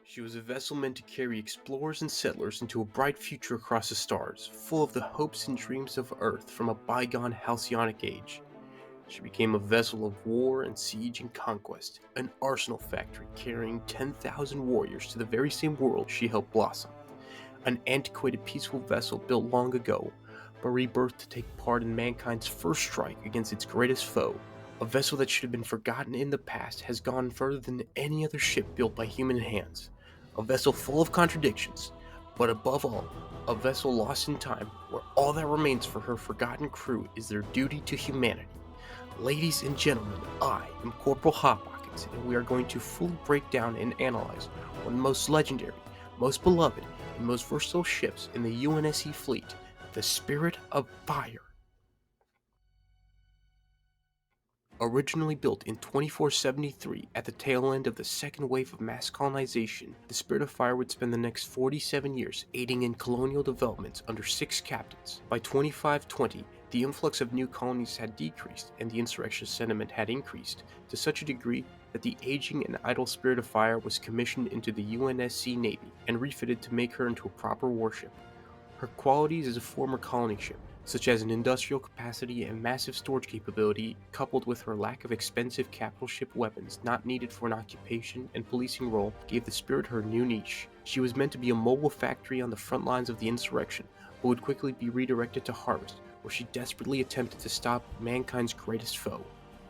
She was a vessel meant to carry explorers and settlers into a bright future across the stars, full of the hopes and dreams of Earth from a bygone halcyonic age. She became a vessel of war and siege and conquest, an arsenal factory carrying 10,000 warriors to the very same world she helped blossom. An antiquated peaceful vessel built long ago, but rebirthed to take part in mankind's first strike against its greatest foe. A vessel that should have been forgotten in the past has gone further than any other ship built by human hands. A vessel full of contradictions, but above all, a vessel lost in time where all that remains for her forgotten crew is their duty to humanity. Ladies and gentlemen, I am Corporal Hot Pockets, and we are going to fully break down and analyze one of the most legendary, most beloved, and most versatile ships in the UNSC fleet, the Spirit of Fire. Originally built in 2473 at the tail end of the second wave of mass colonization, the Spirit of Fire would spend the next 47 years aiding in colonial developments under 6 captains. By 2520, the influx of new colonies had decreased and the insurrection sentiment had increased to such a degree that the aging and idle Spirit of Fire was commissioned into the UNSC Navy and refitted to make her into a proper warship. Her qualities as a former colony ship, such as an industrial capacity and massive storage capability, coupled with her lack of expensive capital ship weapons not needed for an occupation and policing role, gave the Spirit her new niche. She was meant to be a mobile factory on the front lines of the insurrection, but would quickly be redirected to Harvest, where she desperately attempted to stop mankind's greatest foe.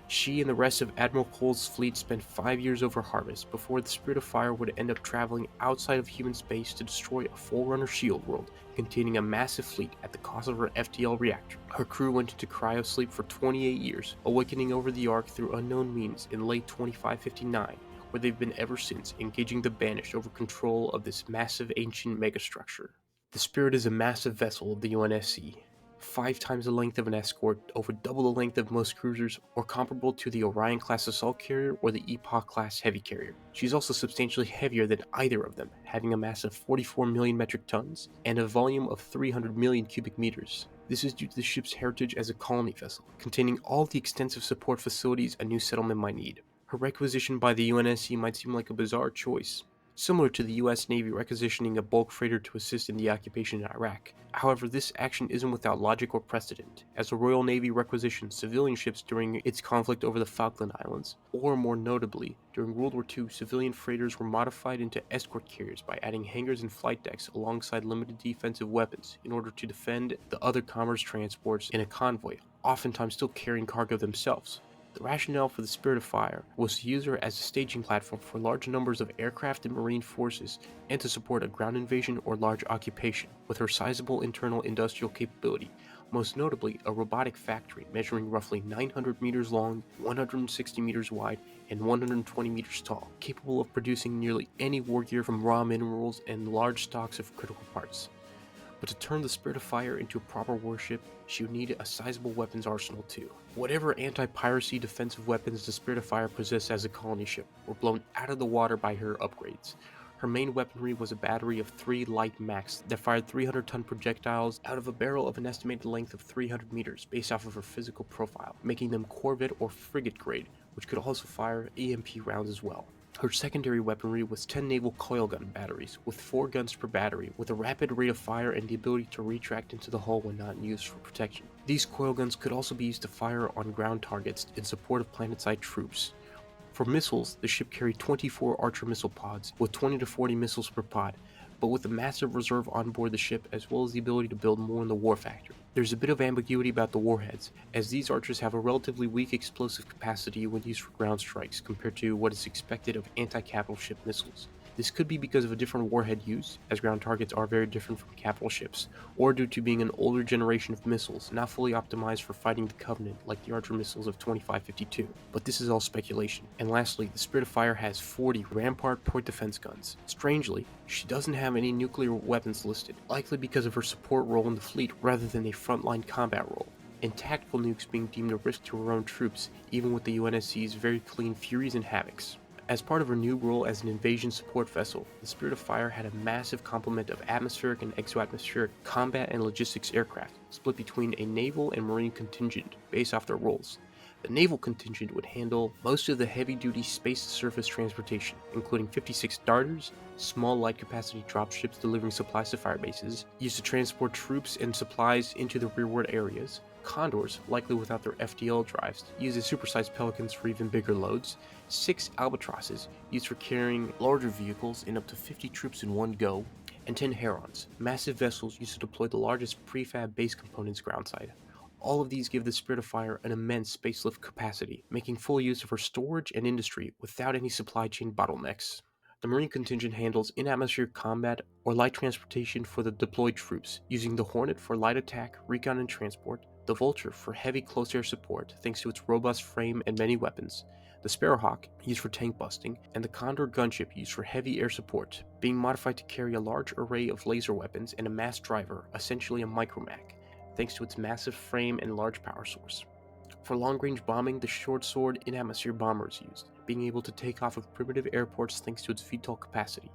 She and the rest of Admiral Cole's fleet spent 5 years over Harvest before the Spirit of Fire would end up traveling outside of human space to destroy a Forerunner shield world containing a massive fleet at the cost of her FTL reactor. Her crew went into cryosleep for 28 years, awakening over the Ark through unknown means in late 2559, where they've been ever since, engaging the Banished over control of this massive ancient megastructure. The Spirit is a massive vessel of the UNSC, 5 times the length of an escort, over double the length of most cruisers, or comparable to the Orion-class assault carrier or the Epoch-class heavy carrier. She's also substantially heavier than either of them, having a mass of 44 million metric tons and a volume of 300 million cubic meters. This is due to the ship's heritage as a colony vessel, containing all the extensive support facilities a new settlement might need. Her requisition by the UNSC might seem like a bizarre choice, similar to the US Navy requisitioning a bulk freighter to assist in the occupation in Iraq. However, this action isn't without logic or precedent, as the Royal Navy requisitioned civilian ships during its conflict over the Falkland Islands, or more notably, during World War II, civilian freighters were modified into escort carriers by adding hangars and flight decks alongside limited defensive weapons in order to defend the other commerce transports in a convoy, oftentimes still carrying cargo themselves. The rationale for the Spirit of Fire was to use her as a staging platform for large numbers of aircraft and marine forces and to support a ground invasion or large occupation, with her sizable internal industrial capability, most notably a robotic factory measuring roughly 900 meters long, 160 meters wide, and 120 meters tall, capable of producing nearly any war gear from raw minerals and large stocks of critical parts. But to turn the Spirit of Fire into a proper warship, she would need a sizable weapons arsenal too. Whatever anti-piracy defensive weapons the Spirit of Fire possessed as a colony ship were blown out of the water by her upgrades. Her main weaponry was a battery of 3 light Max that fired 300-ton projectiles out of a barrel of an estimated length of 300 meters based off of her physical profile, making them corvette or frigate grade, which could also fire EMP rounds as well. Her secondary weaponry was 10 naval coil gun batteries, with 4 guns per battery, with a rapid rate of fire and the ability to retract into the hull when not used for protection. These coil guns could also be used to fire on ground targets in support of planetside troops. For missiles, the ship carried 24 Archer missile pods, with 20 to 40 missiles per pod, but with a massive reserve on board the ship as well as the ability to build more in the war factory. There's a bit of ambiguity about the warheads, as these Archers have a relatively weak explosive capacity when used for ground strikes compared to what is expected of anti-capital ship missiles. This could be because of a different warhead use, as ground targets are very different from capital ships, or due to being an older generation of missiles not fully optimized for fighting the Covenant like the Archer missiles of 2552, but this is all speculation. And lastly, the Spirit of Fire has 40 Rampart point defense guns. Strangely, she doesn't have any nuclear weapons listed, likely because of her support role in the fleet rather than a frontline combat role, and tactical nukes being deemed a risk to her own troops, even with the UNSC's very clean Furies and Havocs. As part of her new role as an invasion support vessel, the Spirit of Fire had a massive complement of atmospheric and exoatmospheric combat and logistics aircraft, split between a naval and marine contingent based off their roles. The naval contingent would handle most of the heavy-duty space-to-surface transportation, including 56 darters, small light-capacity dropships delivering supplies to firebases, used to transport troops and supplies into the rearward areas, condors, likely without their FDL drives, used as supersized pelicans for even bigger loads, 6 albatrosses, used for carrying larger vehicles and up to 50 troops in one go, and 10 herons, massive vessels used to deploy the largest prefab base components groundside. All of these give the Spirit of Fire an immense spacelift capacity, making full use of her storage and industry without any supply chain bottlenecks. The Marine contingent handles in-atmosphere combat or light transportation for the deployed troops, using the Hornet for light attack, recon and transport, the Vulture for heavy close air support thanks to its robust frame and many weapons, the Sparrowhawk used for tank busting, and the Condor gunship used for heavy air support, being modified to carry a large array of laser weapons and a mass driver, essentially a micromag, thanks to its massive frame and large power source. For long-range bombing, the short sword in-atmosphere bomber is used, being able to take off of primitive airports thanks to its VTOL capacity.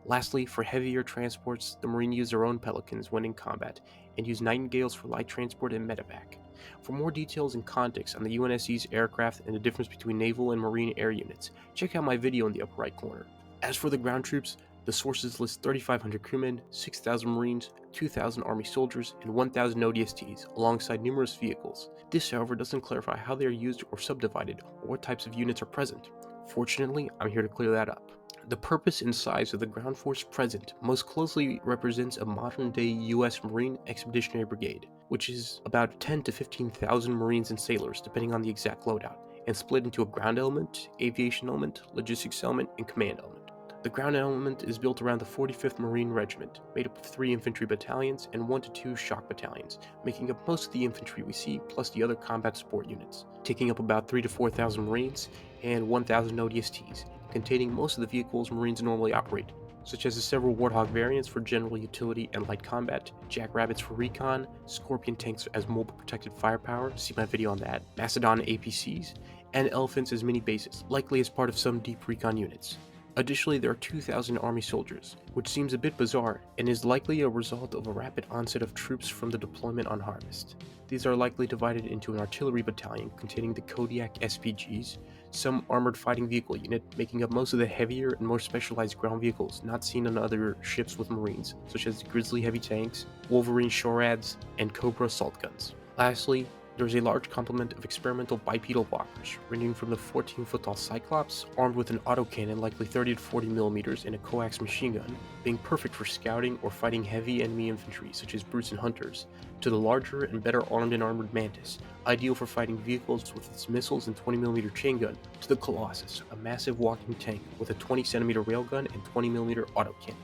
Lastly, for heavier transports, the Marine use their own Pelicans when in combat, and use Nightingales for light transport and medevac. For more details and context on the UNSC's aircraft and the difference between naval and marine air units, check out my video in the upper right corner. As for the ground troops, the sources list 3,500 crewmen, 6,000 Marines, 2,000 Army soldiers, and 1,000 ODSTs, alongside numerous vehicles. This, however, doesn't clarify how they are used or subdivided, or what types of units are present. Fortunately, I'm here to clear that up. The purpose and size of the ground force present most closely represents a modern-day U.S. Marine Expeditionary Brigade, which is about 10 to 15,000 Marines and sailors, depending on the exact loadout, and split into a ground element, aviation element, logistics element, and command element. The ground element is built around the 45th Marine Regiment, made up of 3 infantry battalions and 1 to 2 shock battalions, making up most of the infantry we see, plus the other combat support units, taking up about 3 to 4,000 Marines and 1,000 ODSTs, containing most of the vehicles Marines normally operate, such as the several Warthog variants for general utility and light combat, Jackrabbits for recon, Scorpion tanks as mobile protected firepower, see my video on that, Macedon APCs, and Elephants as mini bases, likely as part of some deep recon units. Additionally, there are 2,000 Army soldiers, which seems a bit bizarre and is likely a result of a rapid onset of troops from the deployment on Harvest. These are likely divided into an artillery battalion containing the Kodiak SPGs, some armored fighting vehicle unit making up most of the heavier and more specialized ground vehicles not seen on other ships with Marines, such as the Grizzly heavy tanks, Wolverine SHORADs, and Cobra assault guns. Lastly, there is a large complement of experimental bipedal walkers, ranging from the 14-foot-tall Cyclops, armed with an autocannon likely 30 to 40 millimeters and a coax machine gun, being perfect for scouting or fighting heavy enemy infantry such as brutes and hunters, to the larger and better armed and armored Mantis, ideal for fighting vehicles with its missiles and 20mm chain gun, to the Colossus, a massive walking tank with a 20cm railgun and 20mm autocannon.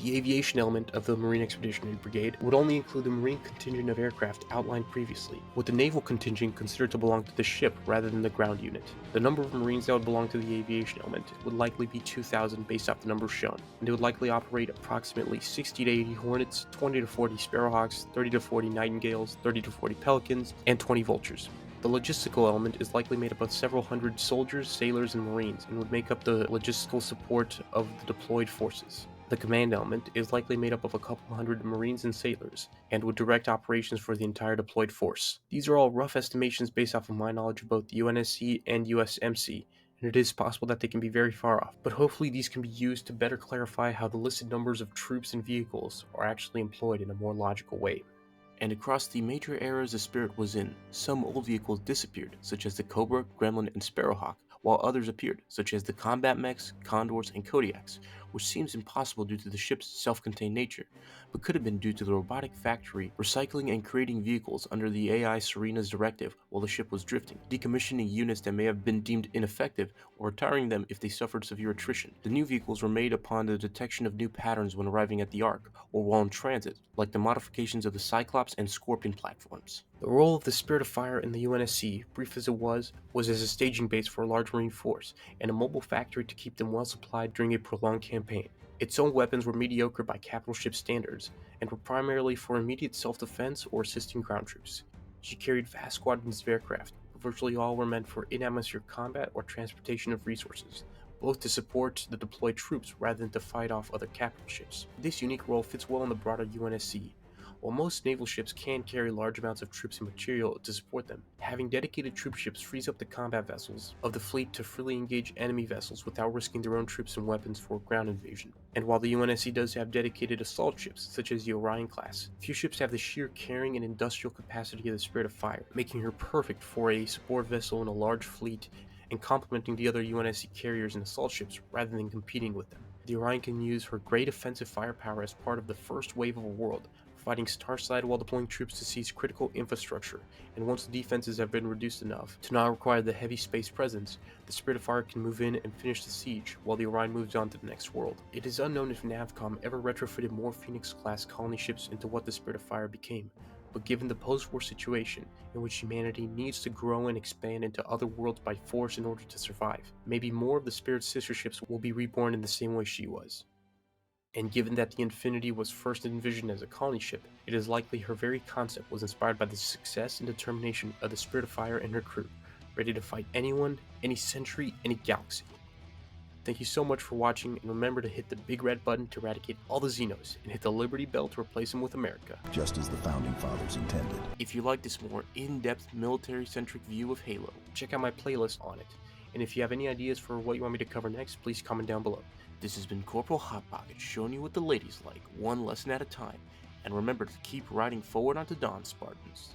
The aviation element of the Marine Expeditionary Brigade would only include the Marine contingent of aircraft outlined previously, with the naval contingent considered to belong to the ship rather than the ground unit. The number of Marines that would belong to the aviation element would likely be 2,000 based off the numbers shown, and they would likely operate approximately 60 to 80 Hornets, 20 to 40 Sparrowhawks, 30 to 40 Nightingales, 30 to 40 Pelicans, and 20 Vultures. The logistical element is likely made up of several hundred soldiers, sailors, and Marines, and would make up the logistical support of the deployed forces. The command element is likely made up of a couple hundred Marines and sailors, and would direct operations for the entire deployed force. These are all rough estimations based off of my knowledge of both the UNSC and USMC, and it is possible that they can be very far off, but hopefully these can be used to better clarify how the listed numbers of troops and vehicles are actually employed in a more logical way. And across the major eras the Spirit was in, some old vehicles disappeared, such as the Cobra, Gremlin, and Sparrowhawk, while others appeared, such as the combat mechs, Condors, and Kodiaks, which seems impossible due to the ship's self-contained nature, but could have been due to the robotic factory recycling and creating vehicles under the AI Serena's directive while the ship was drifting, decommissioning units that may have been deemed ineffective or retiring them if they suffered severe attrition. The new vehicles were made upon the detection of new patterns when arriving at the Ark, or while in transit, like the modifications of the Cyclops and Scorpion platforms. The role of the Spirit of Fire in the UNSC, brief as it was as a staging base for a large Marine force, and a mobile factory to keep them well supplied during a prolonged campaign. Its own weapons were mediocre by capital ship standards, and were primarily for immediate self-defense or assisting ground troops. She carried vast squadrons of aircraft, but virtually all were meant for in-atmosphere combat or transportation of resources, both to support the deployed troops rather than to fight off other capital ships. This unique role fits well in the broader UNSC. While most naval ships can carry large amounts of troops and material to support them, having dedicated troop ships frees up the combat vessels of the fleet to freely engage enemy vessels without risking their own troops and weapons for ground invasion. And while the UNSC does have dedicated assault ships, such as the Orion class, few ships have the sheer carrying and industrial capacity of the Spirit of Fire, making her perfect for a support vessel in a large fleet and complementing the other UNSC carriers and assault ships rather than competing with them. The Orion can use her great offensive firepower as part of the first wave of a world, providing starside while deploying troops to seize critical infrastructure, and once the defenses have been reduced enough to not require the heavy space presence, the Spirit of Fire can move in and finish the siege while the Orion moves on to the next world. It is unknown if Navcom ever retrofitted more Phoenix-class colony ships into what the Spirit of Fire became, but given the post-war situation in which humanity needs to grow and expand into other worlds by force in order to survive, maybe more of the Spirit's sister ships will be reborn in the same way she was. And given that the Infinity was first envisioned as a colony ship, it is likely her very concept was inspired by the success and determination of the Spirit of Fire and her crew, ready to fight anyone, any century, any galaxy. Thank you so much for watching, and remember to hit the big red button to eradicate all the Xenos, and hit the Liberty Bell to replace them with America. Just as the Founding Fathers intended. If you like this more in-depth military-centric view of Halo, check out my playlist on it. And if you have any ideas for what you want me to cover next, please comment down below. This has been Corporal Hot Pocket showing you what the ladies like, one lesson at a time. And remember to keep riding forward onto dawn, Spartans.